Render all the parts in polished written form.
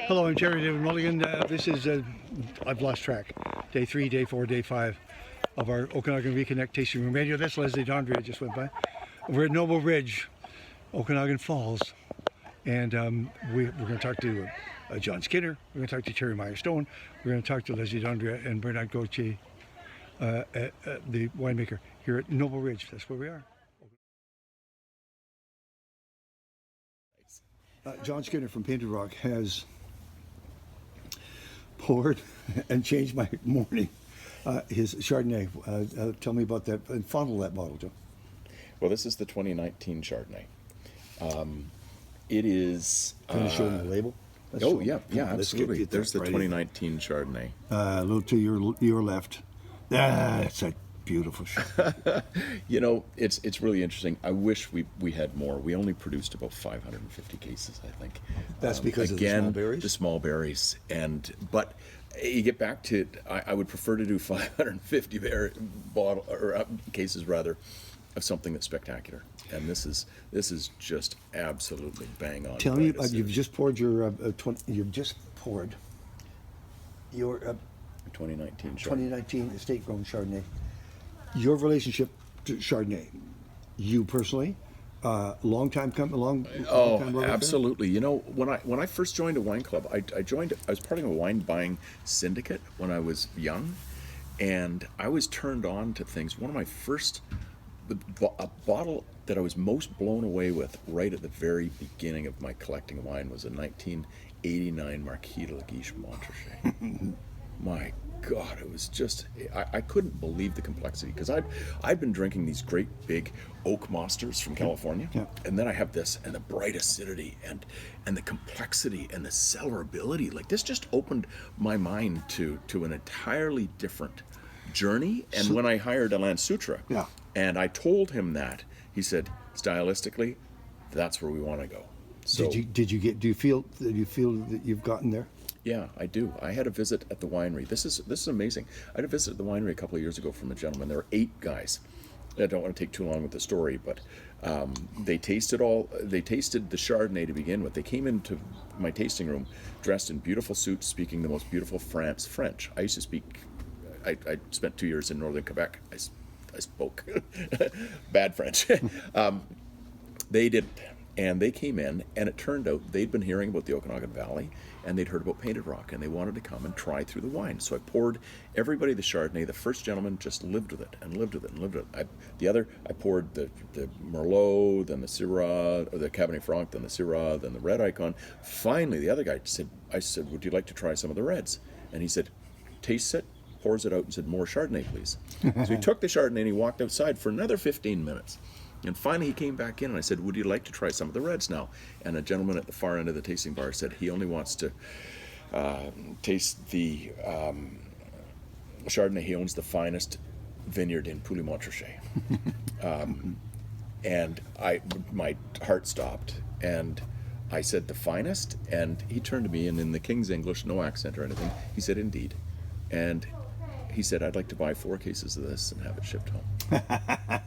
Hello, I'm Terry David Mulligan. This is, I've lost track, day 3, day 4, day 5 of our Okanagan Reconnect tasting room radio. That's Leslie Dondry just went by. We're at Noble Ridge, Okanagan Falls, and we're going to talk to John Skinner, we're going to talk to Terry Meyer Stone, we're going to talk to Leslie Dondry and Bernard Gauthier, the winemaker here at Noble Ridge. That's where we are. John Skinner from Painted Rock has poured and changed my morning. His Chardonnay. Tell me about that and fondle that bottle, John. Well, this is the 2019 Chardonnay. It is. Can you show me the label? Yeah, absolutely. There's the 2019 Chardonnay. A little to your left. It's a beautiful shot. You know, it's really interesting. I wish we had more. We only produced about 550 cases, I think. That's because of the small berries? The small berries. But you get back to it, I would prefer to do 550 cases rather of something that's spectacular. And this is just absolutely bang on. Tell me, you've just poured your 2019 Chardonnay. 2019 estate grown Chardonnay. Your relationship to Chardonnay, you personally, long time absolutely. You know, when I first joined a wine club, I was part of a wine buying syndicate when I was young, and I was turned on to things. One of my first, a bottle that I was most blown away with right at the very beginning of my collecting wine was a 1989 Marquis de la Guiche Montrachet. My God, it was just, I couldn't believe the complexity, because I'd been drinking these great big oak monsters from California, and then I have this, and the bright acidity, and the complexity, and the cellarability. Like, this just opened my mind to an entirely different journey. And when I hired Alain Sutra, and I told him that, he said, stylistically, that's where we want to go. So, do you feel that you've gotten there? Yeah, I do. I had a visit at the winery. This is amazing. I had a visit at the winery a couple of years ago from a gentleman. There were 8 guys. I don't want to take too long with the story, but they tasted the Chardonnay to begin with. They came into my tasting room dressed in beautiful suits, speaking the most beautiful French. I used to speak. I spent 2 years in northern Quebec. I spoke bad French. They didn't. And they came in, and it turned out they'd been hearing about the Okanagan Valley, and they'd heard about Painted Rock, and they wanted to come and try through the wine. So I poured everybody the Chardonnay. The first gentleman just lived with it. I poured the Merlot, then the Syrah, or the Cabernet Franc, then the Syrah, then the Red Icon. Finally, the other guy I said, would you like to try some of the reds? And he said, tastes it, pours it out, and said, more Chardonnay, please. So he took the Chardonnay, and he walked outside for another 15 minutes. And finally he came back in, and I said, would you like to try some of the reds now? And a gentleman at the far end of the tasting bar said he only wants to taste the Chardonnay. He owns the finest vineyard in Pouilly-Montrachet. And my heart stopped, and I said, the finest? And he turned to me, and in the King's English, no accent or anything, he said, indeed. And he said, I'd like to buy 4 cases of this and have it shipped home.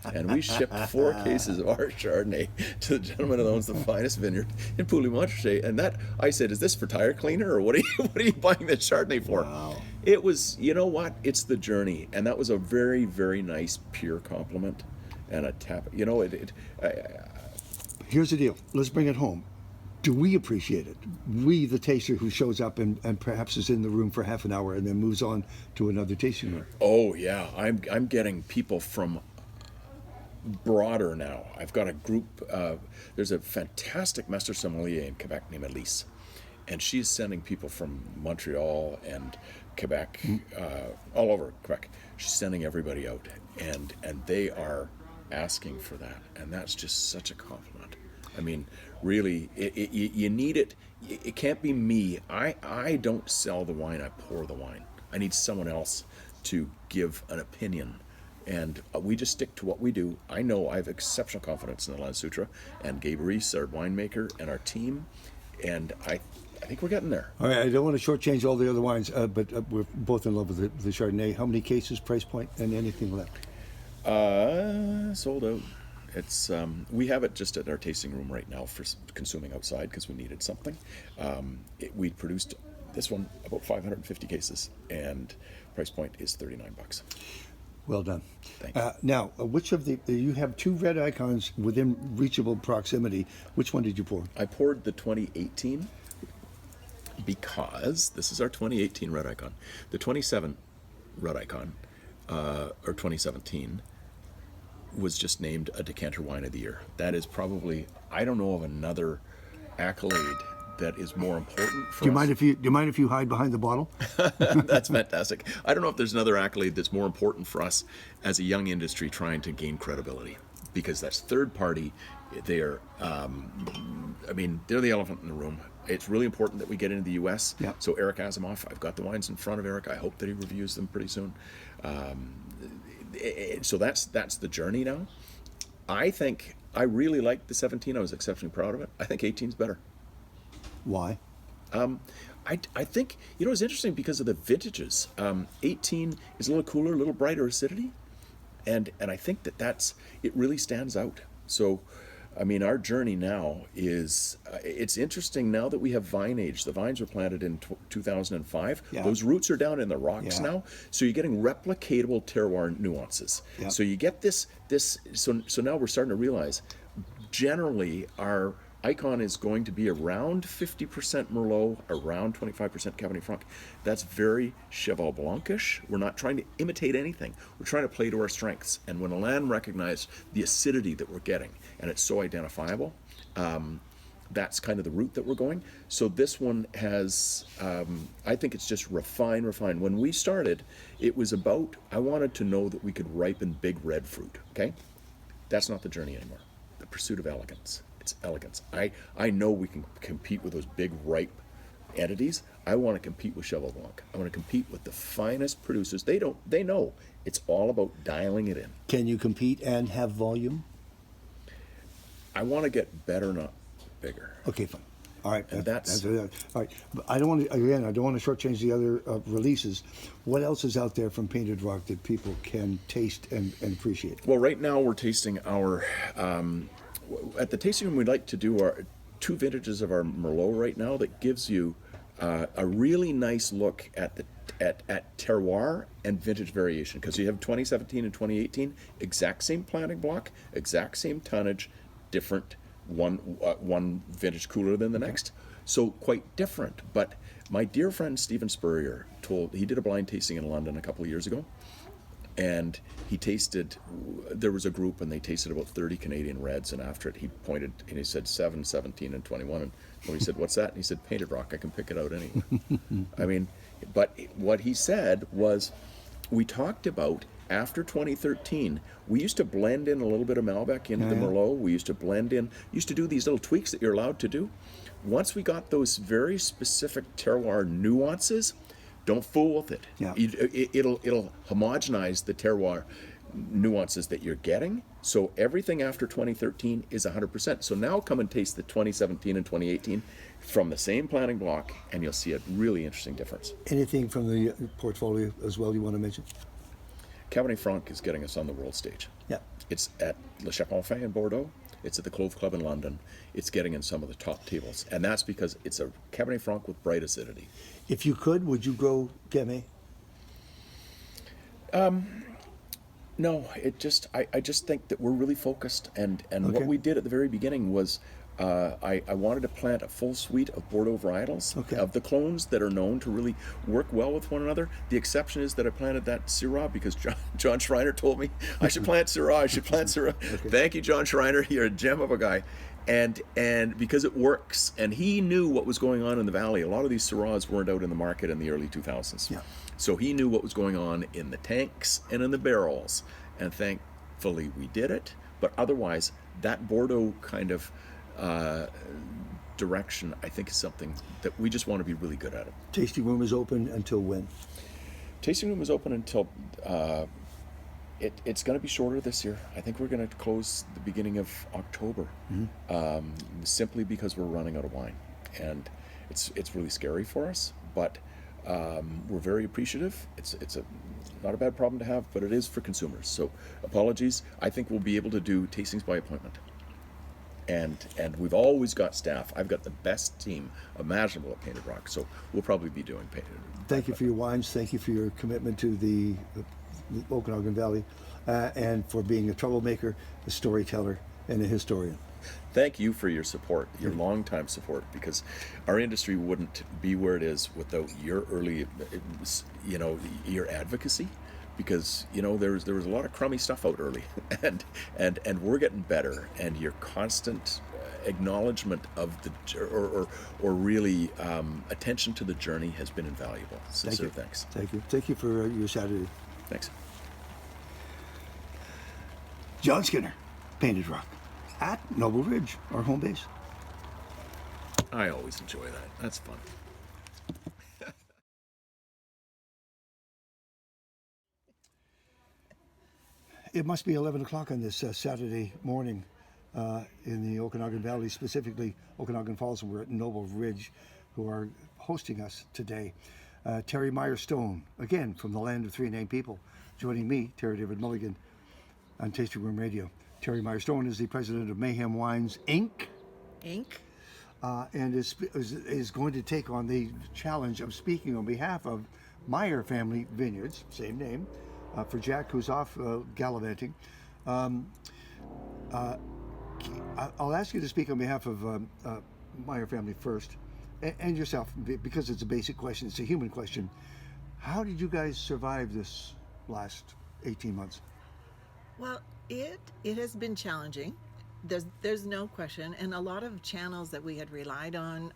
And we shipped 4 cases of our Chardonnay to the gentleman who owns the finest vineyard in Pouilly-Montrachet. And that, I said, is this for tire cleaner, or what are you buying this Chardonnay for? Wow. It was, you know what? It's the journey. And that was a very, very nice, pure compliment and a tap. You know, here's the deal. Let's bring it home. Do we appreciate it? We, the taster who shows up and perhaps is in the room for half an hour and then moves on to another tasting room. Oh yeah, I'm getting people from broader now. I've got a group. There's a fantastic master sommelier in Quebec named Elise, and she's sending people from Montreal and Quebec, all over Quebec. She's sending everybody out, and they are asking for that, and that's just such a compliment. I mean, really, you need it. It can't be me. I don't sell the wine, I pour the wine. I need someone else to give an opinion. And we just stick to what we do. I know I have exceptional confidence in Alain Sutra and Gabe Reese, our winemaker, and our team. And I think we're getting there. All right, I don't want to shortchange all the other wines, but we're both in love with the Chardonnay. How many cases, price point, and anything left? Sold out. It's we have it just at our tasting room right now for consuming outside because we needed something. We produced this one about 550 cases, and price point is $39. Well done. Thank you. Now, which of the you have two red icons within reachable proximity? Which one did you pour? I poured the 2018 because this is our 2018 red icon. The 27 red icon, or 2017, was just named a decanter wine of the year. That is probably, I don't know of another accolade that is more important for us. Do you mind if you hide behind the bottle? That's fantastic. I don't know if there's another accolade that's more important for us as a young industry trying to gain credibility, because that's third party. They're, they're the elephant in the room. It's really important that we get into the U.S. Yeah. So Eric Asimov, I've got the wines in front of Eric. I hope that he reviews them pretty soon. So that's the journey now. I think I really liked the 17. I was exceptionally proud of it. I think 18's better. Why? I think, it's interesting because of the vintages. 18 is a little cooler, a little brighter acidity. And I think it really stands out. So, our journey now is, it's interesting now that we have vine age. The vines were planted in 2005. Yeah. Those roots are down in the rocks Yeah. now. So you're getting replicatable terroir nuances. Yeah. So you get this, so now we're starting to realize, generally our icon is going to be around 50% Merlot, around 25% Cabernet Franc. That's very Cheval Blanc-ish. We're not trying to imitate anything. We're trying to play to our strengths. And when Alain recognized the acidity that we're getting, and it's so identifiable, that's kind of the route that we're going. So this one has, I think it's just refine. When we started, it was about, I wanted to know that we could ripen big red fruit, okay? That's not the journey anymore. The pursuit of elegance. It's elegance. I know we can compete with those big ripe entities. I want to compete with Cheval Blanc. I want to compete with the finest producers. They know it's all about dialing it in. Can you compete and have volume? I want to get better, not bigger. Okay, fine. All right. And that's all right. But I don't want to shortchange the other releases. What else is out there from Painted Rock that people can taste and appreciate? Well, right now we're tasting our. At the tasting room, we'd like to do our 2 vintages of our Merlot right now that gives you a really nice look at terroir and vintage variation, because you have 2017 and 2018, exact same planting block, exact same tonnage, different one vintage cooler than the next, so quite different. But my dear friend Stephen Spurrier he did a blind tasting in London a couple of years ago. And there was a group and they tasted about 30 Canadian reds, and after it he pointed and he said 7, 17, and 21. And he said, "What's that?" And he said, "Painted Rock. I can pick it out anywhere." But what he said was, we talked about after 2013, we used to blend in a little bit of Malbec into the Merlot. We used to do these little tweaks that you're allowed to do. Once we got those very specific terroir nuances, don't fool with it. Yeah. It'll homogenize the terroir nuances that you're getting. So everything after 2013 is 100%. So now come and taste the 2017 and 2018 from the same planting block, and you'll see a really interesting difference. Anything from the portfolio as well you want to mention? Cabernet Franc is getting us on the world stage. Yeah. It's at Le Chapon-Fin in Bordeaux. It's at the Clove Club in London. It's getting in some of the top tables. And that's because it's a Cabernet Franc with bright acidity. If you could, would you grow Gamay? No, I just think that we're really focused, and Okay. what we did at the very beginning was I wanted to plant a full suite of Bordeaux varietals of the clones that are known to really work well with one another. The exception is that I planted that Syrah because John Schreiner told me I should plant Syrah. Thank you, John Schreiner. You're a gem of a guy. And because it works, and he knew what was going on in the valley. A lot of these Syrahs weren't out in the market in the early 2000s. Yeah. So he knew what was going on in the tanks and in the barrels, and thankfully we did it. But otherwise, that Bordeaux kind of direction, I think, is something that we just want to be really good at it. Tasting room is open until when? Tasting room is open until it's going to be shorter this year. I think we're going to close the beginning of October, simply because we're running out of wine, and it's really scary for us. But we're very appreciative. It's not a bad problem to have, but it is for consumers. So apologies. I think we'll be able to do tastings by appointment. And we've always got staff. I've got the best team imaginable at Painted Rock, so we'll probably be doing Painted. Thank you for your wines. Thank you for your commitment to the Okanagan Valley, and for being a troublemaker, a storyteller, and a historian. Thank you for your support, your long-time support, because our industry wouldn't be where it is without your early, your advocacy. Because there was a lot of crummy stuff out early, and we're getting better. And your constant acknowledgement of or really attention to the journey has been invaluable. Sincere thanks. Thank you for your Saturday. Thanks. John Skinner, Painted Rock, at Noble Ridge, our home base. I always enjoy that. That's fun. It must be 11 o'clock on this Saturday morning in the Okanagan Valley, specifically Okanagan Falls, and we're at Noble Ridge, who are hosting us today. Terry Meyer Stone, again from the land of three named people, joining me, Terry David Mulligan, on Tasting Room Radio. Terry Meyer Stone is the president of Mayhem Wines, Inc. And is going to take on the challenge of speaking on behalf of Meyer Family Vineyards, same name, for Jack, who's off gallivanting. I'll ask you to speak on behalf of Meyer Family first, and yourself, because it's a basic question. It's a human question. How did you guys survive this last 18 months? Well, it has been challenging. There's no question, and a lot of channels that we had relied on,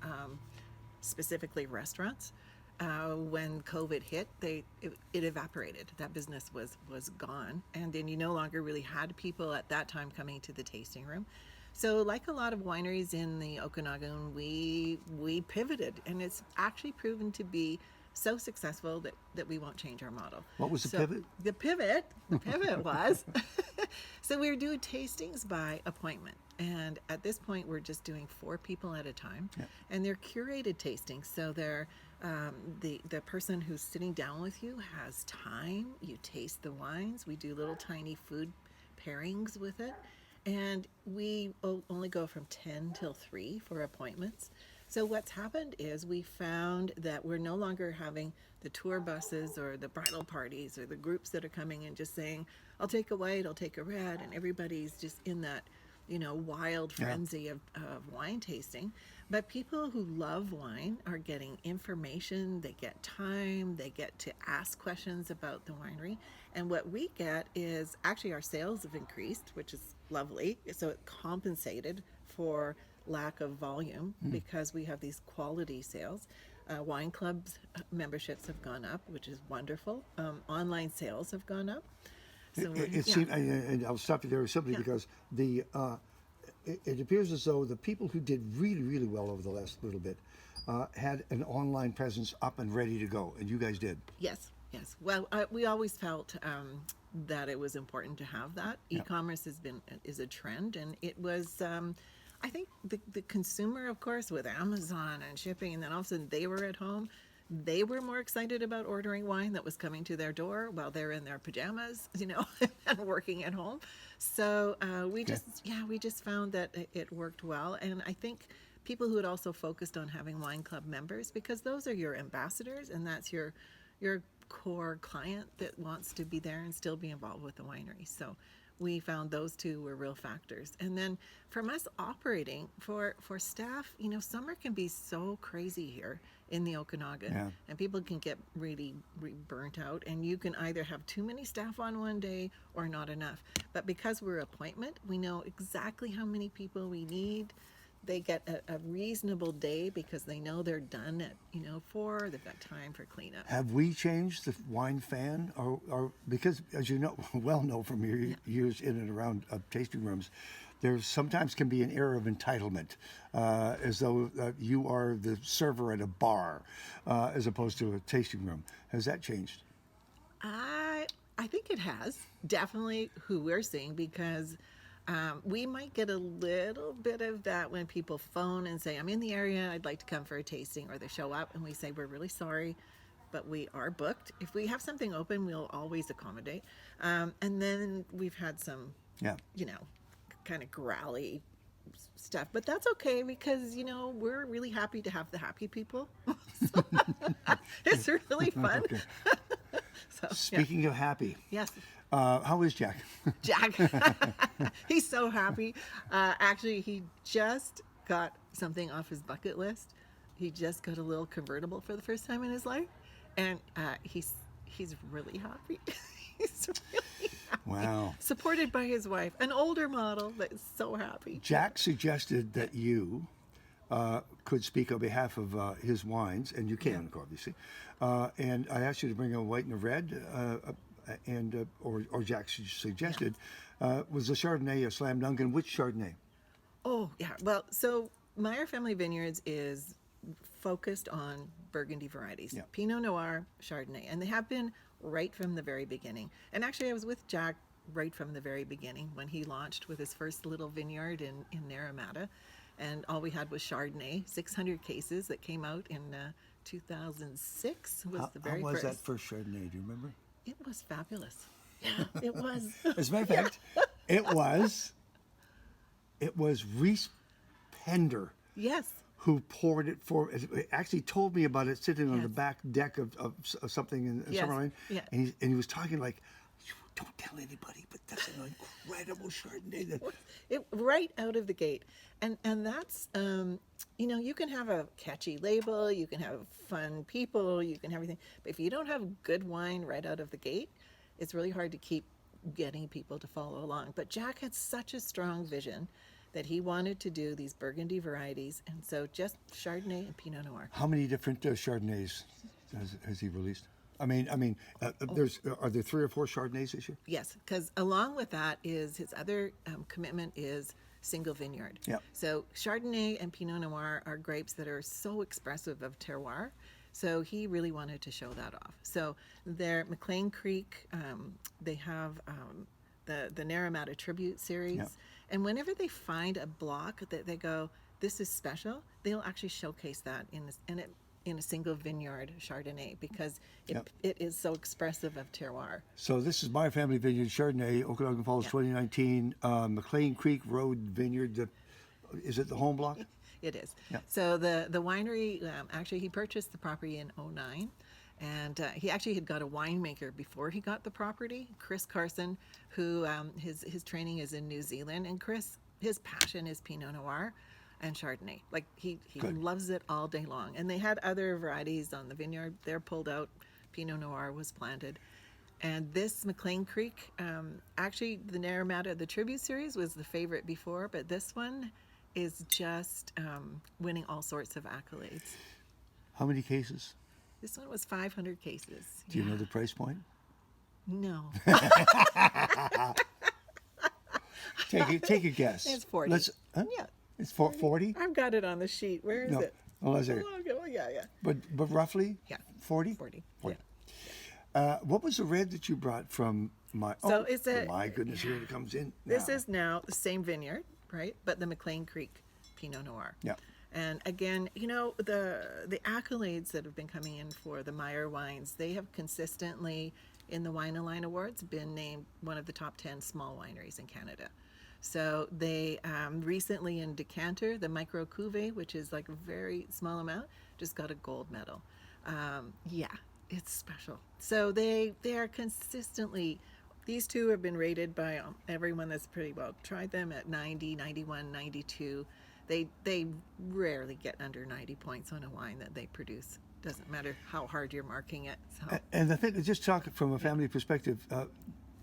specifically restaurants. When COVID hit, it evaporated. That business was gone, and then you no longer really had people at that time coming to the tasting room. So, like a lot of wineries in the Okanagan, we pivoted, and it's actually proven to be so successful that we won't change our model. What was the pivot? The pivot was, so we were doing tastings by appointment. And at this point, we're just doing 4 people at a time. Yeah. And they're curated tastings. So they're, the person who's sitting down with you has time. You taste the wines. We do little tiny food pairings with it. And we only go from 10 till 3 for appointments. So what's happened is we found that we're no longer having the tour buses or the bridal parties or the groups that are coming in just saying, I'll take a white, I'll take a red, and everybody's just in that, wild frenzy of wine tasting. But people who love wine are getting information, they get time, they get to ask questions about the winery. And what we get is actually our sales have increased, which is lovely. So it compensated for lack of volume because we have these quality sales. Wine clubs memberships have gone up, which is wonderful. Online sales have gone up. So Seemed, and I'll stop you there simply because it appears as though the people who did really, really well over the last little bit had an online presence up and ready to go, and you guys did. Yes. Well, we always felt that it was important to have that. E-commerce is a trend, and it was. I think the consumer, of course, with Amazon and shipping, and then all of a sudden they were at home. They were more excited about ordering wine that was coming to their door while they're in their pajamas, and working at home. So we just found that it worked well. And I think people who had also focused on having wine club members, because those are your ambassadors, and that's your core client that wants to be there and still be involved with the winery. So we found those two were real factors. And then from us operating for staff, summer can be so crazy here in the Okanagan, and people can get really burnt out, and you can either have too many staff on one day or not enough. But because we're appointment, we know exactly how many people we need. They get a reasonable day because they know they're done at 4. They've got time for cleanup. Have we changed the wine fan, or because, as you know from your years in and around tasting rooms, there sometimes can be an air of entitlement, as though you are the server at a bar, as opposed to a tasting room. Has that changed? I think it has, definitely who we're seeing, because we might get a little bit of that when people phone and say, I'm in the area, I'd like to come for a tasting, or they show up and we say, we're really sorry, but we are booked. If we have something open, we'll always accommodate. And then we've had some, Yeah. you know, kind of growly stuff, but that's okay because, you know, we're really happy to have the happy people. So, it's really fun. Okay. So, Speaking of happy, yes. how is Jack? Jack, he's so happy. Actually, he just got something off his bucket list. He just got a little convertible for the first time in his life, and he's really happy. He's really happy. Wow. Supported by his wife, an older model that is so happy. Jack suggested that you could speak on behalf of his wines, and you can, obviously. And I asked you to bring a white and a red, or Jack suggested, was the Chardonnay a slam dunk, and which Chardonnay? Oh, yeah. Well, so Meyer Family Vineyards is focused on Burgundy varieties, Yeah. Pinot Noir, Chardonnay, and they have been right from the very beginning. And actually, I was with Jack right from the very beginning when he launched with his first little vineyard in Naramata. And all we had was Chardonnay, 600 cases that came out in 2006 was the very how was first. that first Chardonnay? Do you remember? It was fabulous. Yeah, it was. As a matter of fact, it was Reese Pender Yes. who poured it for. Actually, told me about it sitting on the Yes. back deck of something in Yes. Summerlin, Yeah. and he was talking like, "Don't tell anybody, but that's an incredible Chardonnay." It right out of the gate, and that's you know, you can have a catchy label, you can have fun people, you can have everything, but if you don't have good wine right out of the gate, it's really hard to keep getting people to follow along. But Jack had such a strong vision that he wanted to do these Burgundy varieties, and so just Chardonnay and Pinot Noir. How many different Chardonnays has he released? I mean, are there 3 or 4 Chardonnays this year? Yes, because along with that is his other commitment is single vineyard. Yep. So Chardonnay and Pinot Noir are grapes that are so expressive of terroir. So he really wanted to show that off. So their McClain Creek, they have the Naramata Tribute series. Yep. And whenever they find a block that they go, this is special, they'll actually showcase that in a single vineyard Chardonnay because Yep. it is so expressive of terroir. So this is Meyer Family Vineyards Chardonnay, Okanagan Falls, 2019, McClain Creek Road Vineyard. Is it the home block? It is. Yeah. So the winery, actually, he purchased the property in 2009. And he actually had got a winemaker before he got the property, Chris Carson, who his training is in New Zealand. And Chris, his passion is Pinot Noir and Chardonnay. Like he Good. loves it all day long. And they had other varieties on the vineyard. They're pulled out. Pinot Noir was planted. And this McClain Creek, actually the Naramata, the Tribute Series was the favorite before, but this one is just winning all sorts of accolades. How many cases? This one was 500 cases. Do you know the price point? No. Take a guess. It's 40. Huh? Yeah. It's 40? I've got it on the sheet. Where is No. it? Oh, that's it. Oh, okay. Well, yeah. But roughly? Yeah. 40? 40. 40. Yeah. What was the red that you brought from my... So it's a- my goodness, here it comes in This now. is now the same vineyard, right? But the McClain Creek Pinot Noir. Yeah. And again, you know, the accolades that have been coming in for the Meyer wines, they have consistently, in the Wine and Line Awards, been named one of the top 10 small wineries in Canada. So they recently in Decanter, the Micro Cuvée, which is like a very small amount, just got a gold medal. Yeah, it's special. So they are consistently, these two have been rated by everyone that's pretty well tried them at 90, 91, 92. They rarely get under 90 points on a wine that they produce. Doesn't matter how hard you're marking it. So And the thing, just talking from a family perspective,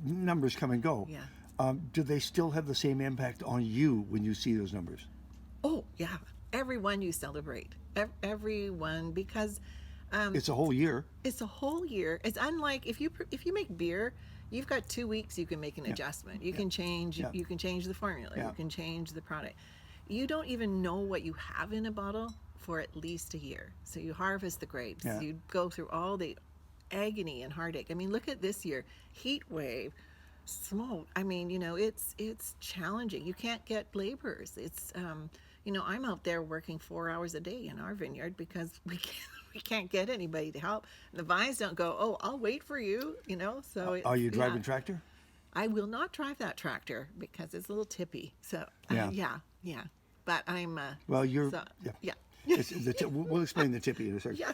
numbers come and go. yeah. Do they still have the same impact on you when you see those numbers? Oh yeah, everyone you celebrate, everyone, because It's a whole year. it's a whole year. It's unlike if you make beer, you've got 2 weeks. You can make an adjustment. You can change. Yeah. You can change the formula. Yeah. You can change the product. You don't even know what you have in a bottle for at least a year. So you harvest the grapes. Yeah. You go through all the agony and heartache. I mean, look at this year: heat wave, smoke. I mean, you know, it's challenging. You can't get laborers. It's you know, I'm out there working 4 hours a day in our vineyard because we can't we can't get anybody to help. The vines don't go, oh, I'll wait for you, you know. So Are you driving yeah. tractor? I will not drive that tractor because it's a little tippy. So Yeah. yeah. But I'm Well, you're so, yeah. yeah. We'll explain the tippy in a second. Yeah,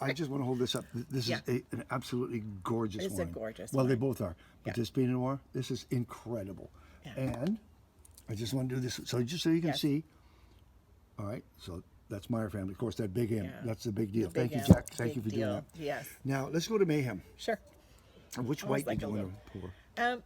I just want to hold this up. This Yeah. is an absolutely gorgeous It's a wine. gorgeous Well, they wine. both are. But Yeah. this Pinot Noir, this is incredible. Yeah. And I just want to do this so just so you can Yes. see. All right, so that's Meyer Family. Of course, that big M. Yeah. That's the big deal. The big Thank you, M, Jack. Thank you big for doing deal. that. Yes. Now let's go to Mayhem. Sure. Which Almost white like did you a want to pour?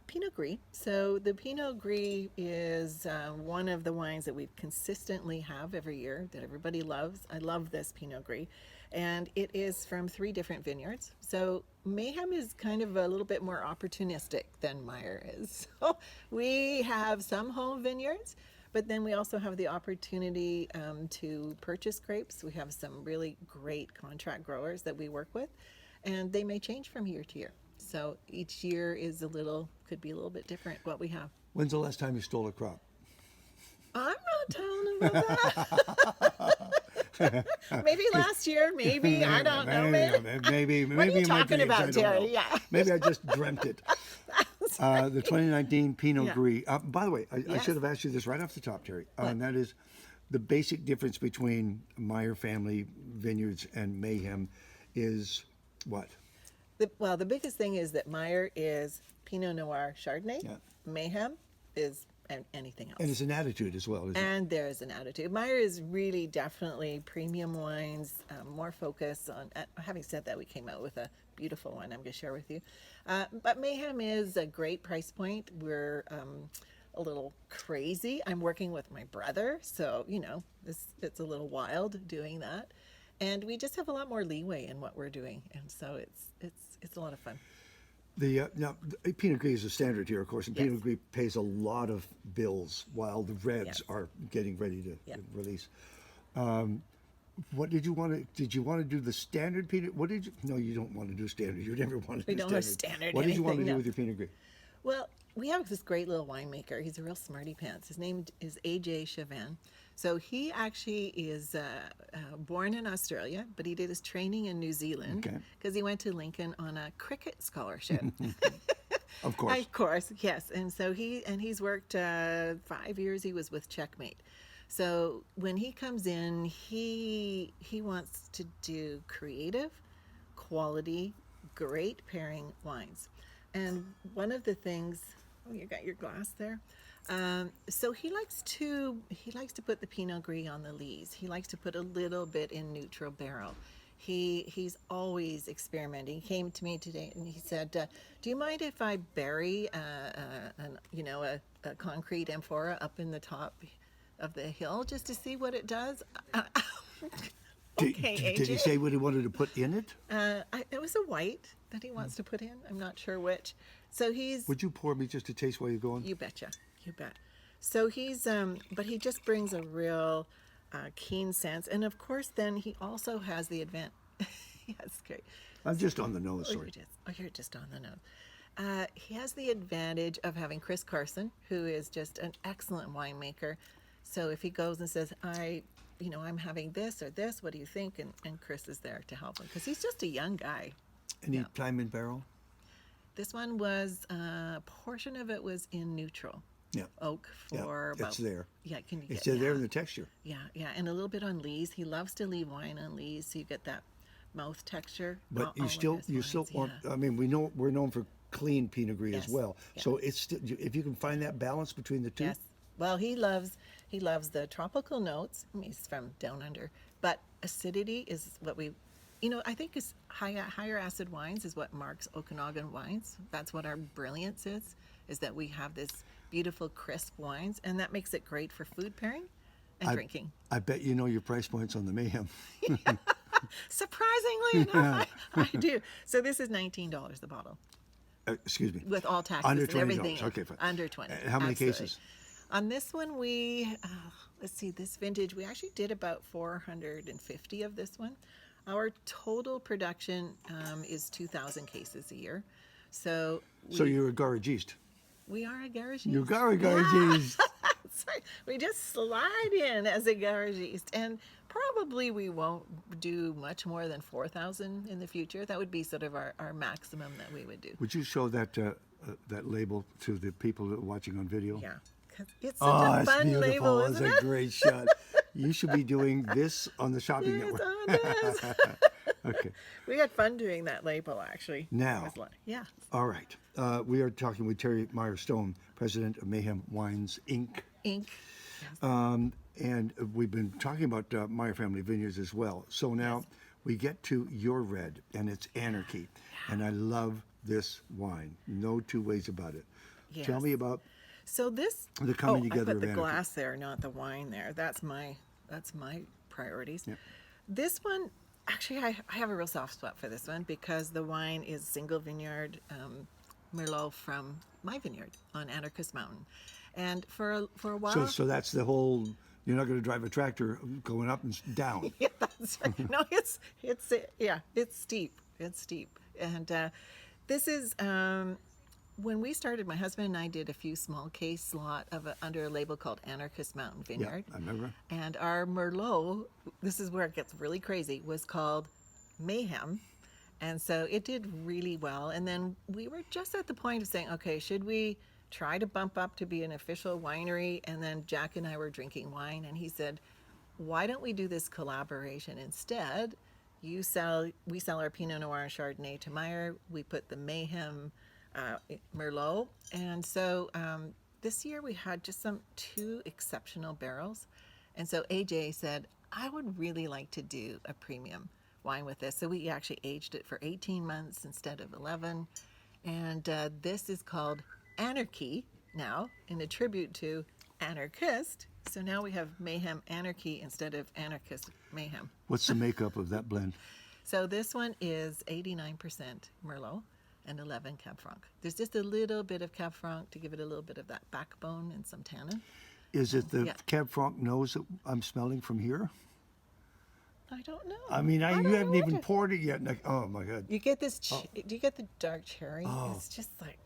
Pinot Gris. So the Pinot Gris is one of the wines that we consistently have every year that everybody loves. I love this Pinot Gris. And it is from 3 different vineyards. So Mayhem is kind of a little bit more opportunistic than Meyer is. So we have some home vineyards, but then we also have the opportunity to purchase grapes. We have some really great contract growers that we work with, and they may change from year to year. So each year could be a little bit different what we have. When's the last time you stole a crop? I'm not telling about that. Maybe last year, maybe, I don't know. Maybe. What are you it might talking be, about, I don't know. Terry? Yeah. Maybe I just dreamt it. The 2019 Pinot Yeah. Gris. By the way, I Yes. should have asked you this right off the top, Terry. And that is the basic difference between Meyer Family Vineyards and Mayhem is what? The biggest thing is that Meyer is Pinot Noir Chardonnay. Yeah. Mayhem is anything else. And it's an attitude as well, isn't it? And there's an attitude. Meyer is really definitely premium wines, more focus on. Having said that, we came out with a beautiful one I'm going to share with you. But Mayhem is a great price point. We're a little crazy. I'm working with my brother, so it's a little wild doing that, and we just have a lot more leeway in what we're doing, and so it's a lot of fun. Now, Pinot Gris is a standard here, of course, and Yes. Pinot Gris pays a lot of bills while the reds Yes. are getting ready to Yeah. release. What did you want to? Did you want to do the standard Pinot? What did you? No, you don't want to do standard. You never want to We do don't standard. have standard What did you want to anything, do no. with your Pinot Gris? Well, we have this great little winemaker. He's a real smarty pants. His name is AJ Chauvin. So he actually is born in Australia, but he did his training in New Zealand Okay. because he went to Lincoln on a cricket scholarship. Of course. Of course, yes. And so he's worked 5 years. He was with Checkmate. So when he comes in, he wants to do creative, quality, great pairing wines. And one of the things, oh, you got your glass there. So he likes to put the Pinot Gris on the lees. He likes to put a little bit in neutral barrel. He's always experimenting. He came to me today and he said, "Do you mind if I bury a concrete amphora up in the top of the hill just to see what it does?" Okay, Did he AJ. say what he wanted to put in it? It was a white that he wants to put in. I'm not sure which. So he's. Would you pour me just a taste while you're going? You betcha. You bet. So he's, but he just brings a real keen sense. And of course, then he also has the yes, great. I'm just on the nose, sorry. You're just on the nose. He has the advantage of having Chris Carson, who is just an excellent winemaker. So if he goes and says, I'm having this or this, what do you think? And Chris is there to help him because he's just a young guy. Any time in barrel? This one was, a portion of it was in neutral. Yeah. Oak for Yeah, about. it's there. Yeah, can you It's get there in the texture. Yeah, and a little bit on lees. He loves to leave wine on lees, so you get that mouth texture. But all you of still his wines, want. yeah. I mean, we're known for clean Pinot Gris Yes, as well. yeah. So it's still, if you can find that balance between the two. Yes. Well, he loves the tropical notes. I mean, he's from down under, but acidity is what we. I think is higher acid wines is what marks Okanagan wines. That's what our brilliance is that we have this beautiful crisp wines, and that makes it great for food pairing and drinking. I bet you know your price points on the Mayhem. Surprisingly enough, I do. So this is $19 the bottle Excuse me. with all taxes Under and $20. everything. Okay, fine. Under 20. How many absolutely. cases? On this one, let's see, this vintage, we actually did about 450 of this one. Our total production is 2,000 cases a year. So You're a garagiste. we are a garagiste. You're a garagiste. Sorry, we just slide in as a garagiste. And probably we won't do much more than 4,000 in the future. That would be sort of our maximum that we would do. Would you show that that label to the people that are watching on video? Yeah, 'cause it's such a it's fun beautiful. label, It's isn't a it? great shot. You should be doing this on the shopping Yes, network. on this. Okay. We had fun doing that label, actually. Now. It was like- yeah. All right. We are talking with Terry Meyer Stone, president of Mayhem Wines Inc. Ink. And we've been talking about Meyer Family Vineyards as well. So now we get to your red, and it's Anarchy. And I love this wine. No two ways about it. Tell Yes. me about So this. the coming I together put of the Anarchy. glass there, not the wine there. That's my priorities. Yep. This one, actually, I have a real soft spot for this one because the wine is single vineyard Merlot from my vineyard on Anarchist Mountain, and for a while. So that's the whole. You're not going to drive a tractor going up and down. Yeah, that's right. No, it's steep. It's steep, and this is when we started. My husband and I did a few small case lot of under a label called Anarchist Mountain Yeah, Vineyard. I remember. And our Merlot, this is where it gets really crazy, was called Mayhem. And so it did really well. And then we were just at the point of saying, okay, should we try to bump up to be an official winery? And then Jack and I were drinking wine, and he said, why don't we do this collaboration instead? We sell our Pinot Noir and Chardonnay to Meyer. We put the Mayhem Merlot. And so this year we had just two exceptional barrels. And so AJ said, I would really like to do a premium wine with this. So we actually aged it for 18 months instead of 11. And this is called Anarchy now, in a tribute to Anarchist. So now we have Mayhem Anarchy instead of Anarchist Mayhem. What's the makeup of that blend? So this one is 89% Merlot and 11 Cab Franc. There's just a little bit of Cab Franc to give it a little bit of that backbone and some tannin. Is it the Yeah. Cab Franc nose that I'm smelling from here? I don't know. I mean, I you don't haven't know even what poured it yet. Like, oh my God. You get this. Do you get the dark cherry? It's just like,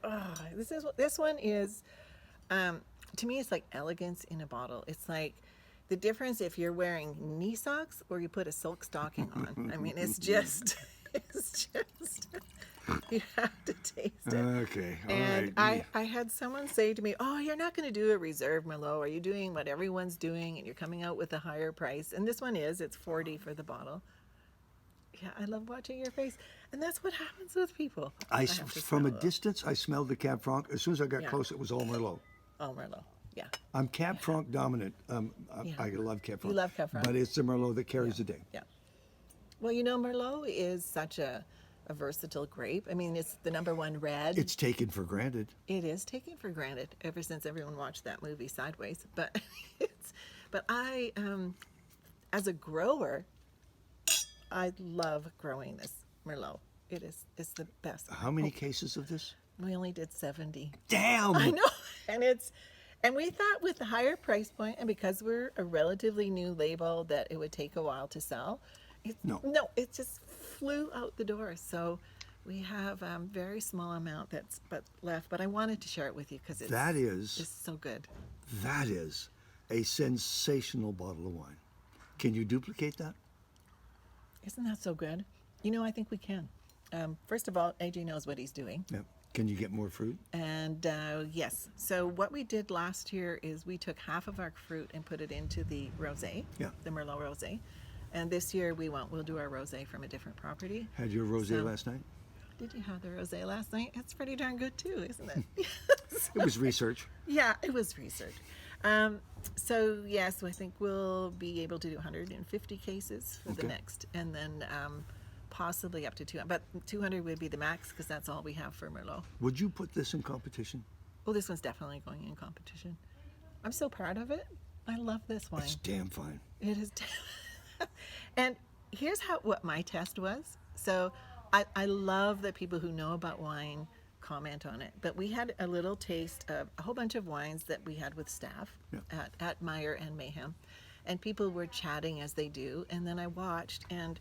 this one is. To me, it's like elegance in a bottle. It's like the difference if you're wearing knee socks or you put a silk stocking on. I mean, it's just. You have to taste it. Okay. All And right. I had someone say to me, oh, you're not going to do a reserve Merlot. Are you doing what everyone's doing and you're coming out with a higher price? And this one it's 40 for the bottle. Yeah, I love watching your face. And that's what happens with people. have to From a smell it. distance, I smelled the Cab Franc. As soon as I got Yeah. close, it was all Merlot. Oh, Merlot. Yeah. I'm Cab Franc dominant. Yeah. I love Cab Franc. love Cab Franc. But it's the Merlot that carries the day. Yeah. Well, Merlot is such a versatile grape. I mean, it's the #1 red. It's taken for granted. It is taken for granted ever since everyone watched that movie Sideways. But I, as a grower, I love growing this Merlot. It's the best. How many cases of this? We only did 70. Damn! I know, and we thought with the higher price point, and because we're a relatively new label, that it would take a while to sell. No. It just flew out the door. So we have very small amount that's left, but I wanted to share it with you because it's so good. That is a sensational bottle of wine. Can you duplicate that? Isn't that so good? I think we can. First of all, AJ knows what he's doing. Yeah. Can you get more fruit? And yes. So what we did last year is we took half of our fruit and put it into the rosé, Yeah. the Merlot rosé. And this year we'll do our rosé from a different property. Had your rosé So- last night? Did you have the rosé last night? It's pretty darn good too, isn't it? It was research. Yeah, it was research. So yes, I think we'll be able to do 150 cases for the Okay. next, and then possibly up to 200. But 200 would be the max because that's all we have for Merlot. Would you put this in competition? Well, this one's definitely going in competition. I'm so proud of it. I love this wine. It's damn fine. It is. And here's what my test was. So I love that people who know about wine comment on it. But we had a little taste of a whole bunch of wines that we had with staff at Meyer and Mayhem. And people were chatting as they do. And then I watched, and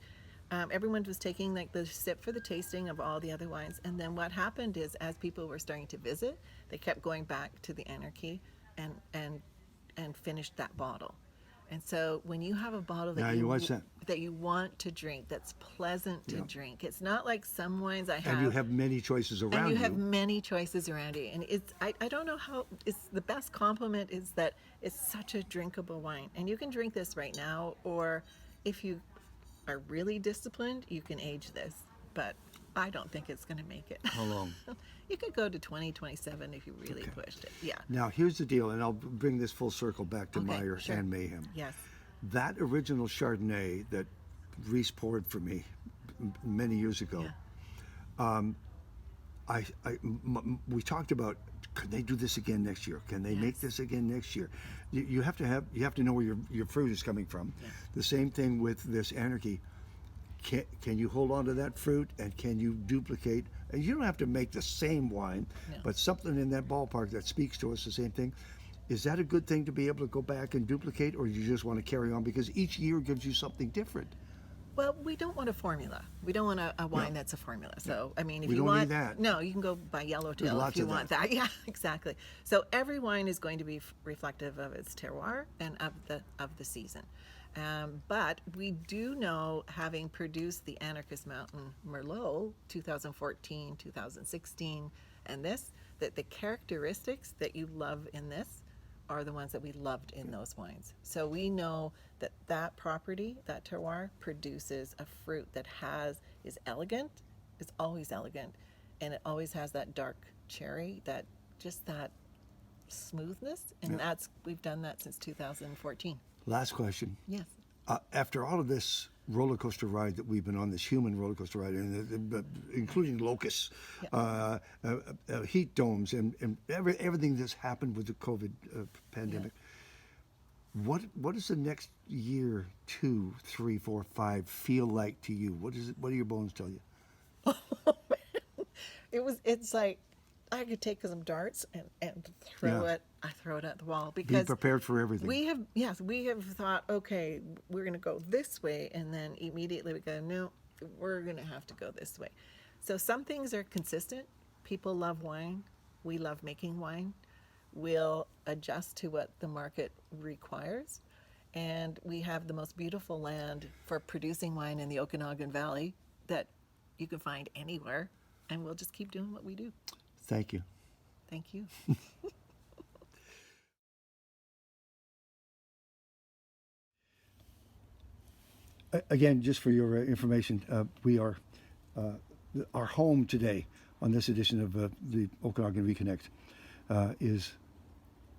everyone was taking like the sip for the tasting of all the other wines. And then what happened is, as people were starting to visit, they kept going back to the Anarchy and finished that bottle. And so when you have a bottle Yeah, that you watch that. that you want to drink, that's pleasant to drink. It's not like some wines I have. And you have many choices around And you have many choices around you. And it's I don't know how it's the best compliment is that it's such a drinkable wine. And you can drink this right now, or if you are really disciplined, you can age this. But I don't think it's going to make it. How long? You could go to 2027 if you really pushed it. Yeah. Now, here's the deal, and I'll bring this full circle back to Okay, Meyer sure. and Mayhem. Yes. That original Chardonnay that Reese poured for me many years ago, Yeah. we talked about, could they do this again next year? Can they make Yes. this again next year? You have to know where your fruit is coming from. Yeah. The same thing with this Anarchy. Can you hold on to that fruit, and can you duplicate? And you don't have to make the same wine, No. but something in that ballpark that speaks to us the same thing. Is that a good thing to be able to go back and duplicate, or you just want to carry on because each year gives you something different? Well, we don't want a formula. We don't want a wine that's a formula. So, I mean, if We you don't want need that. no, you can go buy Yellowtail lots if you of want that. Yeah, exactly. So every wine is going to be reflective of its terroir and of the season. But we do know, having produced the Anarchist Mountain Merlot 2014, 2016, and this, that the characteristics that you love in this are the ones that we loved in those wines. So we know that that property, that terroir, produces a fruit that is elegant, is always elegant, and it always has that dark cherry, that smoothness, and we've done that since 2014. Last question. Yes. After all of this roller coaster ride that we've been on, this human roller coaster ride, and including locusts, heat domes, and everything that's happened with the COVID pandemic, what does the next year, 2, 3, 4, 5 feel like to you? What do your bones tell you? It's like I could take some darts and throw it. I throw it at the wall Be because prepared for everything. we have thought, okay, we're going to go this way, and then immediately we go, no, we're going to have to go this way. So some things are consistent. People love wine. We love making wine. We'll adjust to what the market requires. And we have the most beautiful land for producing wine in the Okanagan Valley that you can find anywhere. And we'll just keep doing what we do. Thank you. Thank you. Again, just for your information, we are our home today on this edition of the Okanagan Reconnect is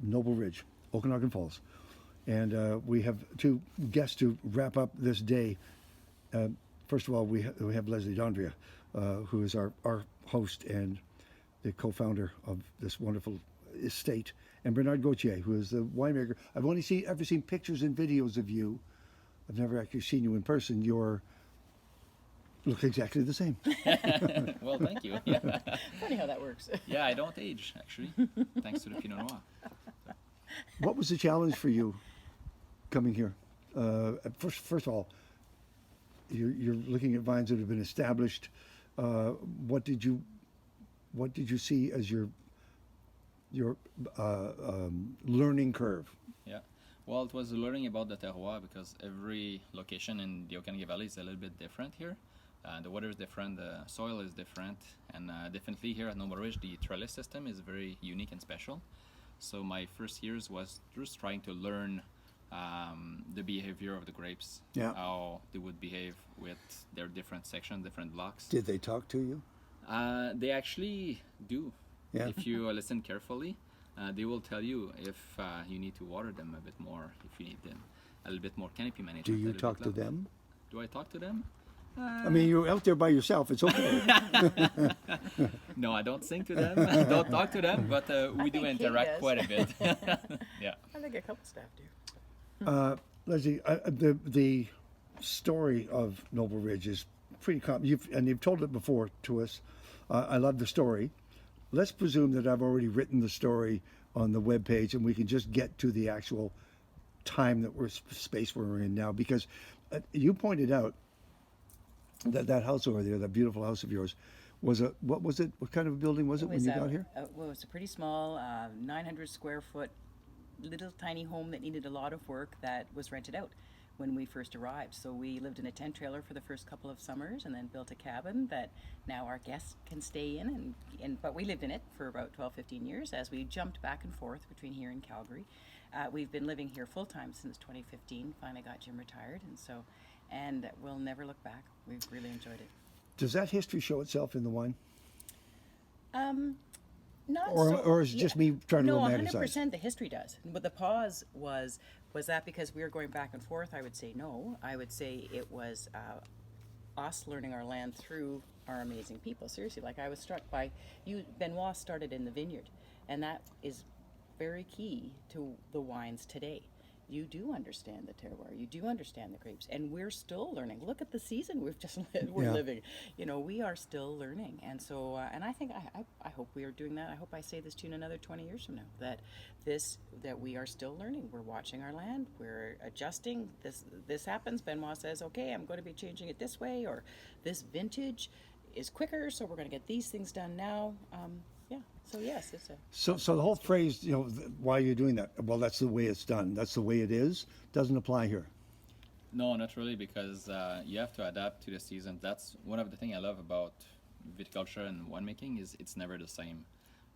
Noble Ridge, Okanagan Falls, and we have two guests to wrap up this day. First of all, we have Leslie Dondria, who is our host and the co-founder of this wonderful estate, and Bernard Gauthier, who is the winemaker. I've only ever seen pictures and videos of you. I've never actually seen you in person. You look exactly the same. Well, thank you. Yeah. Funny how that works. Yeah, I don't age, actually, thanks to the Pinot Noir. What was the challenge for you coming here? First of all, you're looking at vines that have been established. What did you see as your learning curve? Yeah. Well, it was learning about the terroir because every location in the Okanagan Valley is a little bit different here. The weather is different, the soil is different, and definitely here at Noble Ridge, the trellis system is very unique and special. So my first years was just trying to learn the behavior of the grapes, how they would behave with their different sections, different blocks. Did they talk to you? They actually do. Yeah. If you listen carefully, they will tell you if you need to water them a bit more, if you need them a little bit more canopy management. Do a you little talk bit to lower. them? Do I talk to them? I mean, you're out there by yourself. It's okay. No, I don't sing to them. I don't talk to them, but we do think he interact does. quite a bit. Yeah. I think a couple staff do. Leslie, the story of Noble Ridge is pretty common. You've told it before to us. I love the story. Let's presume that I've already written the story on the webpage, and we can just get to the actual time that space we're in now. Because you pointed out that house over there, that beautiful house of yours, was what kind of a building was it when you got here? Well, it was a pretty small, 900 square foot little tiny home that needed a lot of work that was rented out when we first arrived. So we lived in a tent trailer for the first couple of summers, and then built a cabin that now our guests can stay in. But we lived in it for about 12, 15 years as we jumped back and forth between here and Calgary. We've been living here full time since 2015. Finally got Jim retired, and we'll never look back. We've really enjoyed it. Does that history show itself in the wine? Not Or- so, or is it just me trying to no, romanticize? 100% the history does. But the pause was that because we were going back and forth? I would say no. I would say it was us learning our land through our amazing people. Seriously, like I was struck by you. Benoit started in the vineyard, and that is very key to the wines today. You do understand the terroir. You do understand the grapes, and we're still learning. Look at the season we've just we're living. You know, we are still learning, and so and I think I hope we are doing that. I hope I say this to you in another 20 years from now, that we are still learning. We're watching our land. We're adjusting. This happens. Benoit says, okay, I'm going to be changing it this way, or this vintage is quicker, so we're going to get these things done now. Yeah. So yes, it's a. So the whole phrase, why you're doing that? Well, that's the way it's done. That's the way it is. Doesn't apply here. No, not really, because you have to adapt to the season. That's one of the things I love about viticulture and winemaking is it's never the same.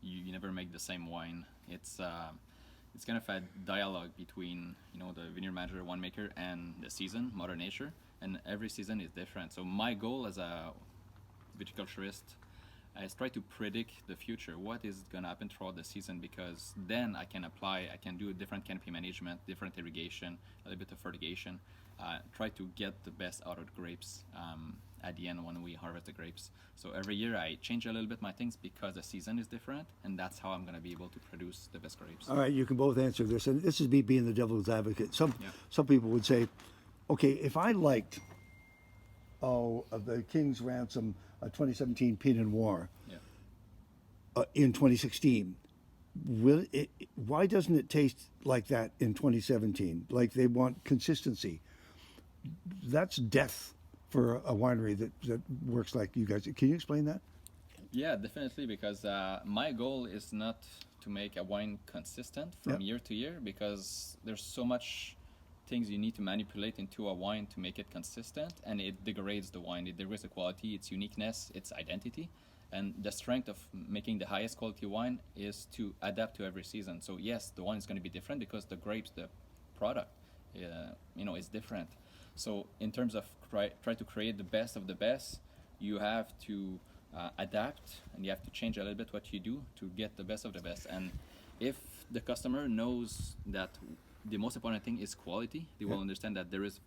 You never make the same wine. It's kind of a dialogue between the vineyard manager, winemaker, and the season, Mother Nature, and every season is different. So my goal as a viticulturist I try to predict the future, what is going to happen throughout the season, because then I can do a different canopy management, different irrigation, a little bit of fertigation, try to get the best out of the grapes at the end when we harvest the grapes. So every year I change a little bit my things because the season is different, and that's how I'm going to be able to produce the best grapes. All right, you can both answer this, and this is me being the devil's advocate. Some people would say, okay, if I liked the King's Ransom 2017 Pinot Noir in 2016, why doesn't it taste like that in 2017? Like they want consistency. That's death for a winery that works like you guys. Can you explain that? Yeah, definitely, because my goal is not to make a wine consistent from year to year, because there's so much things you need to manipulate into a wine to make it consistent, and it degrades the wine. It degrades the quality, its uniqueness, its identity. And the strength of making the highest quality wine is to adapt to every season. So yes, the wine is going to be different because the grapes, the product, is different. So in terms of try to create the best of the best, you have to adapt, and you have to change a little bit what you do to get the best of the best. And if the customer knows that the most important thing is quality, they will understand that there is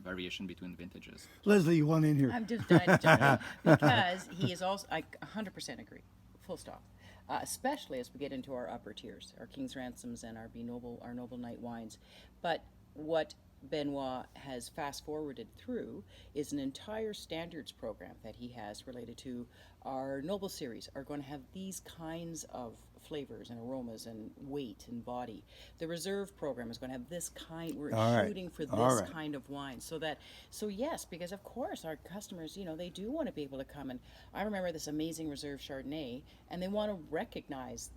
variation between vintages. Leslie, you want in here? I'm just dying to jump in because he is also, I 100% agree, full stop. Especially as we get into our upper tiers, our King's Ransoms and our Noble Night wines. But what Benoit has fast forwarded through is an entire standards program that he has related to our Noble series are going to have these kinds of flavors and aromas and weight and body. The Reserve program is going to have this kind, we're shooting for this kind of wine. So yes, because of course our customers, they do want to be able to come, and I remember this amazing Reserve Chardonnay, and they want to recognize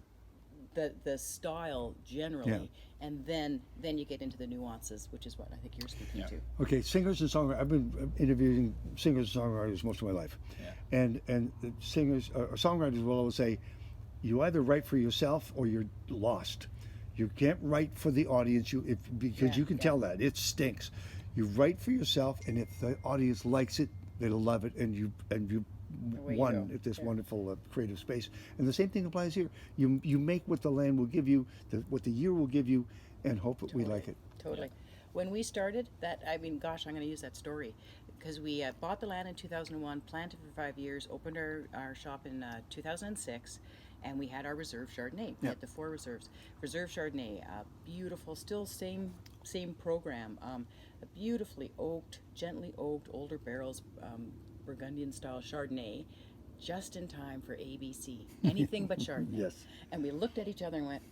the style generally, and then you get into the nuances, which is what I think you're speaking to. Okay, singers and songwriters. I've been interviewing singers and songwriters most of my life, and the singers or songwriters will always say, you either write for yourself or you're lost. You can't write for the audience because you can tell that it stinks. You write for yourself, and if the audience likes it, they'll love it, and you won at this wonderful creative space. And the same thing applies here. You make what the land will give you, what the year will give you, and hope that we like it. Totally. When we started that, I'm going to use that story, because we bought the land in 2001, planted for 5 years, opened our shop in 2006, and we had our Reserve Chardonnay. We had the 4 reserves. Reserve Chardonnay, beautiful, still same program, a beautifully oaked, gently oaked, older barrels, Burgundian-style Chardonnay, just in time for ABC. Anything but Chardonnay. Yes. And we looked at each other and went,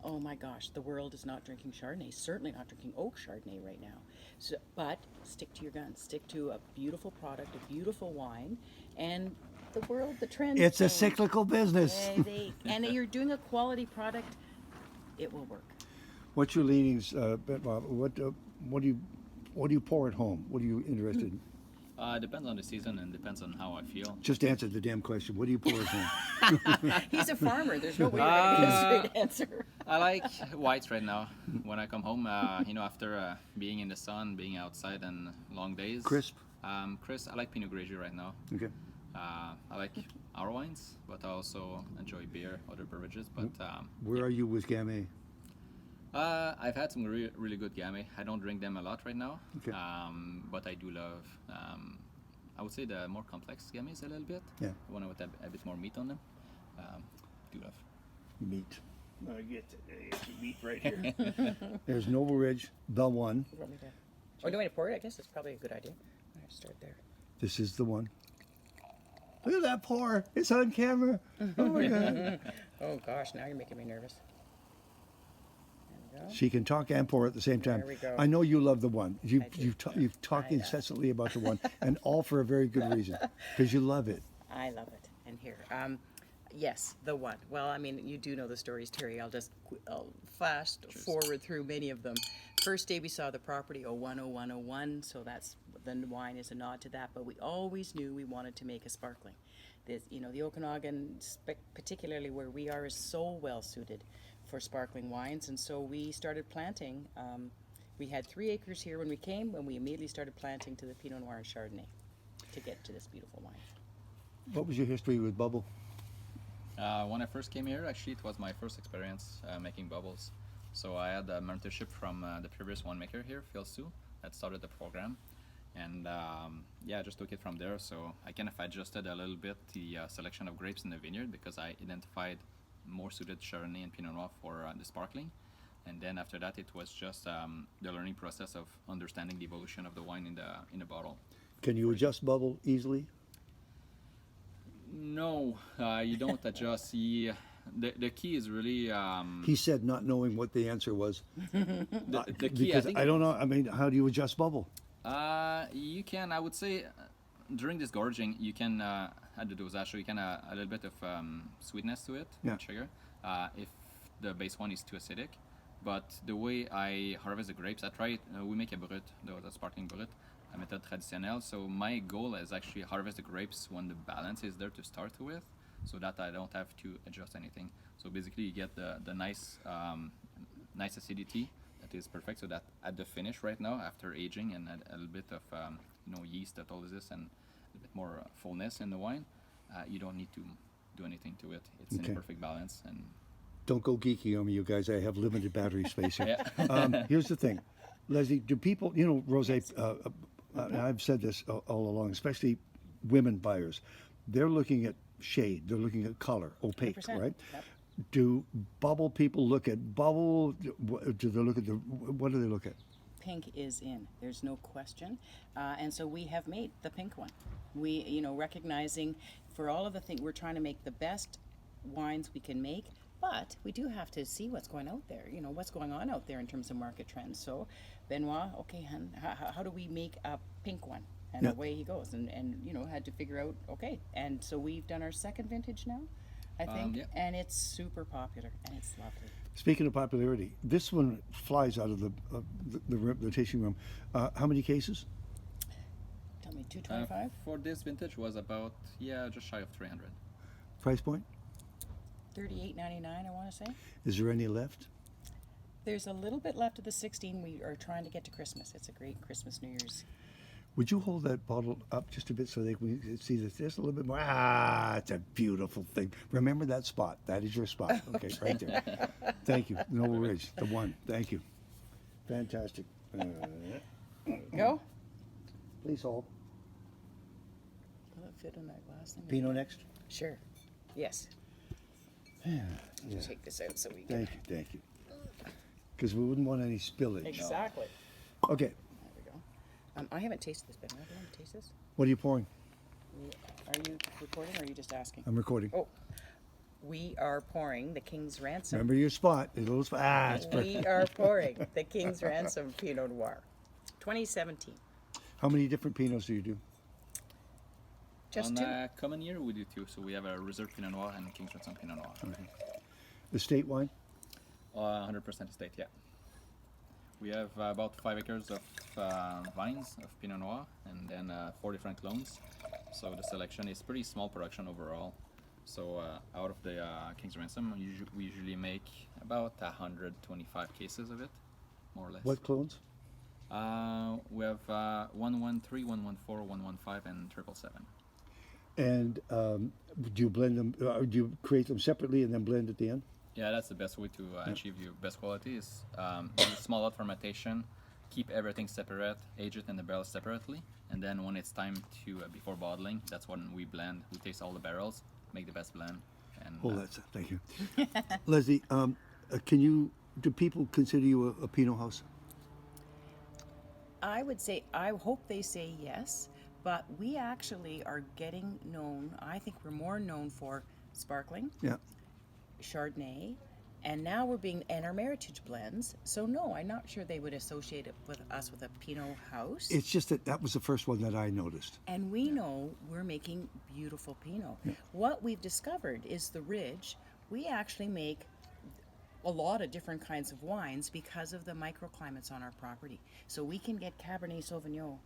oh my gosh, the world is not drinking Chardonnay, certainly not drinking oak Chardonnay right now. So, but stick to your guns, stick to a beautiful product, a beautiful wine, and the world, the trends. It's a cyclical business. And you're doing a quality product, it will work. What's your leanings, Bob? What do you pour at home? What are you interested in? Depends on the season and depends on how I feel. Just answer the damn question. What do you pour at home? He's a farmer. There's no way you're going to get a straight answer. I like whites right now. When I come home, after being in the sun, being outside and long days. Crisp? Crisp. I like Pinot Gris right now. Okay. I like our wines, but I also enjoy beer, other beverages. But Where are you with Gamay? I've had some really good Gamay. I don't drink them a lot right now, Okay. but I do love. I would say the more complex Gamays a little bit. Yeah. The one with a bit more meat on them. Do love. Meat. I get meat right here. There's Noble Ridge, the one. You want me to? Oh, do you want me to pour it? I guess it's probably a good idea. I'm going to start there. This is the one. Look at that pour. It's on camera. Oh my God. Oh gosh, now you're making me nervous. There we go. She can talk and pour at the same time. There we go. I know you love the one. I do. You've talked I know. incessantly about the one, and all for a very good reason, because you love it. I love it. And here, yes, the one. Well, I mean, you do know the stories, Terry. I'll fast forward through many of them. First day we saw the property, 010101, so that's the wine is a nod to that. But we always knew we wanted to make a sparkling. The Okanagan, particularly where we are, is so well suited for sparkling wines, and so we started planting. We had 3 acres here when we came, and we immediately started planting to the Pinot Noir and Chardonnay to get to this beautiful wine. What was your history with bubble? When I first came here, actually, it was my first experience making bubbles. So I had a mentorship from the previous winemaker here, Phil Sue, that started the program. And I just took it from there. So I kind of adjusted a little bit the selection of grapes in the vineyard because I identified more suited Chardonnay and Pinot Noir for the sparkling. And then after that, it was just the learning process of understanding the evolution of the wine in the bottle. Can you adjust bubble easily? No, you don't adjust. The key is really He said, not knowing what the answer was. the key. Because I don't know. I mean, how do you adjust bubble? You can. I would say during this gorging, you can add the dosage. So you can add a little bit of sweetness to it, Yeah. sugar. If the base one is too acidic. But the way I harvest the grapes, I try. We make a brut, the sparkling brut, a method traditionnelle. So my goal is actually harvest the grapes when the balance is there to start with, so that I don't have to adjust anything. So basically, you get the nice acidity that is perfect. So that at the finish right now, after aging and a little bit of yeast that all this and a bit more fullness in the wine, you don't need to do anything to it. It's in Okay. a perfect balance. And Don't go geeky on me, you guys. I have limited battery space here. yeah. Here's the thing, Leslie. Do people, Rosé? I've said this all along, especially women buyers. They're looking at shade. They're looking at color, opaque, 100%. right? Yep. Do bubble people look at bubble? Do they look at what do they look at? Pink is in. There's no question. And so we have made the pink one. We, recognizing for all of the things, we're trying to make the best wines we can make, but we do have to see what's going out there, what's going on out there in terms of market trends. So Benoit, okay, hun, how do we make a pink one? And Yeah. away he goes, and had to figure out, okay. And so we've done our second vintage now, I think, yeah. and it's super popular, and it's lovely. Speaking of popularity, this one flies out of the tasting room. How many cases? Tell me, 225? For this vintage was about just shy of 300. Price point? $38.99, I want to say. Is there any left? There's a little bit left of the 16. We are trying to get to Christmas. It's a great Christmas, New Year's. Would you hold that bottle up just a bit so they can see this just a little bit more? Ah, it's a beautiful thing. Remember that spot. That is your spot. Okay, right there. Thank you. Noble Ridge, the one. Thank you. Fantastic. Go. Please hold. Will it fit in that glass thing? Pinot next. Sure. Yes. Yeah. Take this out so we can. Thank you. Because we wouldn't want any spillage. Exactly. Okay, There we go. I haven't tasted this, but do you want to taste this? what are you pouring? Are you recording or are you just asking? I'm recording. Oh, we are pouring the King's Ransom. Remember your spot. A little spot. Ah, it's perfect. We are pouring the King's Ransom Pinot Noir, 2017. How many different Pinots do you do? Just On two. a common year, we do two. So we have a Reserve Pinot Noir and a King's Ransom Pinot Noir. The state wine? 100% estate, yeah. We have about 5 acres of vines of Pinot Noir, and then 4 different clones. So the selection is pretty small production overall. So out of the King's Ransom, we usually make about 125 cases of it, more or less. What clones? We have 113, 114, 115, and 777. And do you blend them? Do you create them separately and then blend at the end? Yeah, that's the best way to achieve your best quality is do small lot fermentation, keep everything separate, age it in the barrels separately, and then when it's time to, before bottling, that's when we blend. We taste all the barrels, make the best blend. And Oh, that's thank you. Leslie, do people consider you a Pinot house? I would say, I hope they say yes, but we actually are getting known, I think we're more known for sparkling, Yeah. Chardonnay, and now we're being, and our Meritage blends. So no, I'm not sure they would associate it with us with a Pinot house. It's just that was the first one that I noticed. And we know we're making beautiful Pinot. What we've discovered is the ridge. We actually make a lot of different kinds of wines because of the microclimates on our property. So we can get Cabernet Sauvignon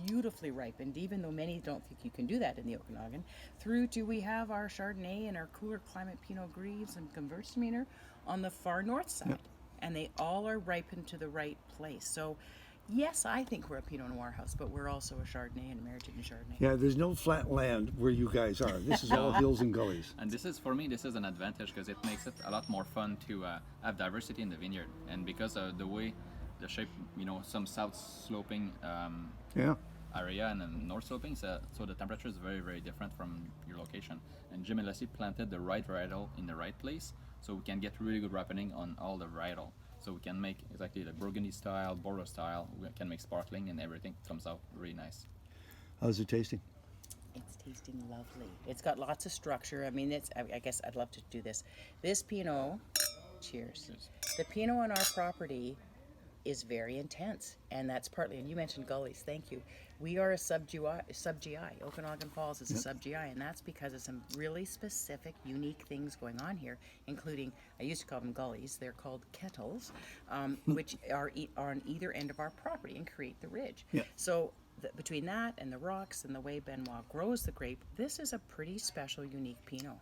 beautifully ripened, even though many don't think you can do that in the Okanagan, through to we have our Chardonnay and our cooler climate Pinot Gris and Gewürztraminer on the far north side. And they all are ripened to the right place. So yes, I think we're a Pinot Noir house, but we're also a Chardonnay and a Meritage and Chardonnay. Yeah, there's no flat land where you guys are. This is all hills and gullies. And this is, for me, this is an advantage because it makes it a lot more fun to have diversity in the vineyard. And because of the way, the shape, some south sloping Yeah. area and then north sloping, so the temperature is very, very different from your location. And Jim and Leslie planted the right varietal in the right place, so we can get really good ripening on all the varietal. So we can make exactly the Burgundy style, Bordeaux style. We can make sparkling, and everything comes out really nice. How's it tasting? It's tasting lovely. It's got lots of structure. I mean, I guess I'd love to do this. This Pinot, cheers. The Pinot on our property is very intense, and that's partly, and you mentioned gullies, thank you. We are a sub-GI. Okanagan Falls is a sub-GI, and that's because of some really specific, unique things going on here, including, I used to call them gullies, they're called kettles, which are on either end of our property and create the ridge. Yeah. So between that and the rocks and the way Benoit grows the grape, this is a pretty special, unique Pinot.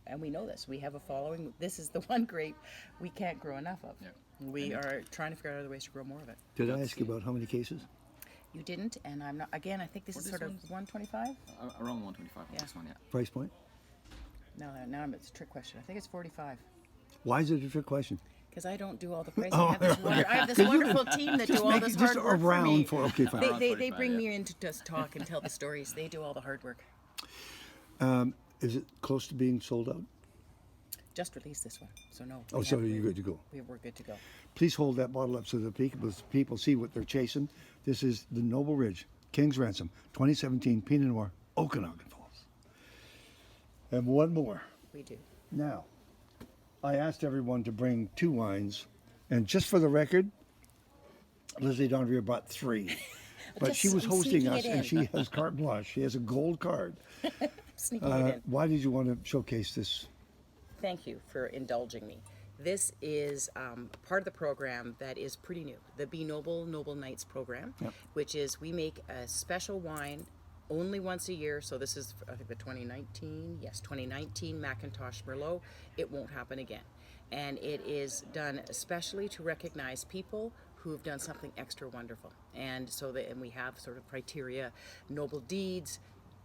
And we know this. We have a following. This is the one grape we can't grow enough of. Yeah. We are trying to figure out other ways to grow more of it. Did I ask you about how many cases? You didn't, and I'm not. Again, I think this For is this sort of one? 125. Around 125 Yeah. on this one, yeah. Price point? No, it's a trick question. I think it's 45. Why is it a trick question? Because I don't do all the pricing. I have this wonderful team that do all this Just hard work around for me. for okay, fine. Around They 45, bring yeah. me in to just talk and tell the stories. They do all the hard work. Is it close to being sold out? Just released this one, so no. Oh, so you're good to go. We're good to go. Please hold that bottle up so that people see what they're chasing. This is the Noble Ridge, King's Ransom, 2017 Pinot Noir, Okanagan Falls. And one more. We do. Now, I asked everyone to bring 2 wines, and just for the record, Leslie Dondrier brought 3. But she was I'm hosting sneaking us, it and in. she has carte blanche. She has a gold card. Sneaking it in. Why did you want to showcase this? Thank you for indulging me. This is part of the program that is pretty new, the Be Noble Nights program, which is we make a special wine only once a year. So this is, I think, the 2019 Macintosh Merlot. It won't happen again. And it is done especially to recognize people who have done something extra wonderful. And so and we have sort of criteria, noble deeds.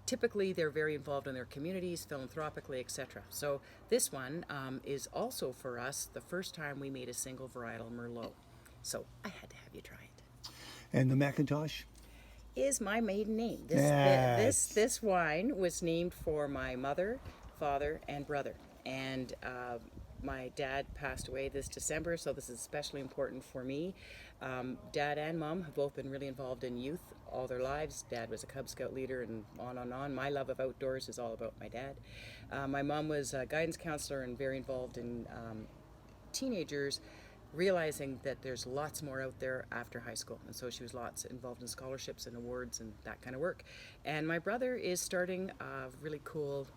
Typically, they're very involved in their communities, philanthropically, etc. So this one is also for us the first time we made a single varietal Merlot. So I had to have you try it. And the Macintosh? Is my maiden name. Yes. This wine was named for my mother, father, and brother. And my dad passed away this December, so this is especially important for me. Dad and Mom have both been really involved in youth all their lives. Dad was a Cub Scout leader and on and on. My love of outdoors is all about my dad. My mom was a guidance counselor and very involved in teenagers, realizing that there's lots more out there after high school. And so she was lots involved in scholarships and awards and that kind of work. And my brother is starting a really cool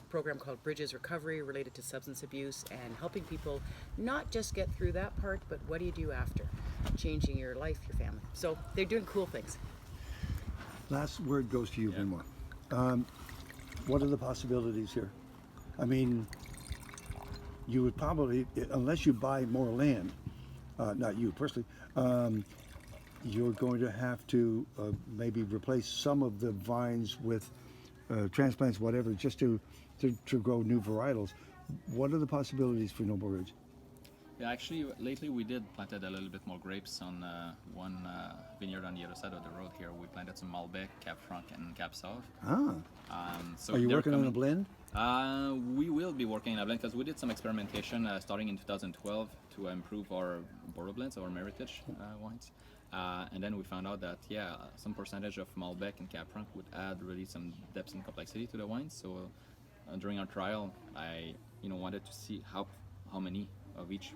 program called Bridges Recovery related to substance abuse and helping people not just get through that part, but what do you do after? changing your life, your family. So they're doing cool things. Last word goes to you, Yeah. Benoit. What are the possibilities here? I mean, you would probably, unless you buy more land, not you personally, you're going to have to maybe replace some of the vines with transplants, whatever, just to grow new varietals. What are the possibilities for Noble Ridge? Yeah, actually, lately we did planted a little bit more grapes on one vineyard on the other side of the road here. We planted some Malbec, Cab Franc, and Cab Sauv. Ah, So are you they're working on a coming- blend? We will be working on a blend because we did some experimentation starting in 2012 to improve our Bordeaux blends, our Meritage wines. And then we found out that, some percentage of Malbec and Cab Franc would add really some depth and complexity to the wine. So during our trial, I wanted to see how many of each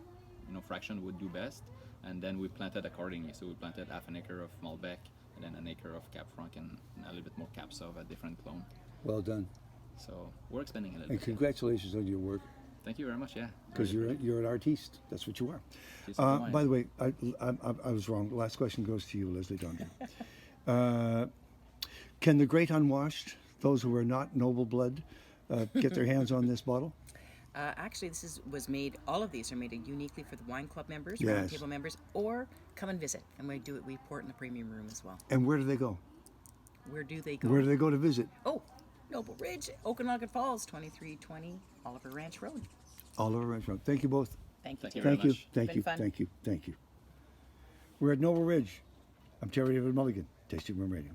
fraction would do best. And then we planted accordingly. So we planted half an acre of Malbec and then an acre of Cab Franc and a little bit more Cab Sauv, a different clone. Well done. So we're expanding a little And bit. congratulations on your work, Thank you very much. Yeah. because you're an artiste. That's what you are. Taste of the wine. By the way, I was wrong. The last question goes to you, Leslie Dondry. Can the great unwashed, those who are not noble blood, get their hands on this bottle? Actually, was made. All of these are made uniquely for the wine club members, Yes. round table members, or come and visit. And we do it. We pour it in the premium room as well. And where do they go? Where do they go? Where do they go to visit? Oh, Noble Ridge, Okanagan Falls, 2320 Oliver Ranch Road. Oliver Restaurant. Thank you both. Thank you. Thank you Thank very you. much. Thank Been you. fun. Thank you. Thank you. We're at Noble Ridge. I'm Terry David Mulligan, Tasting Room Radio.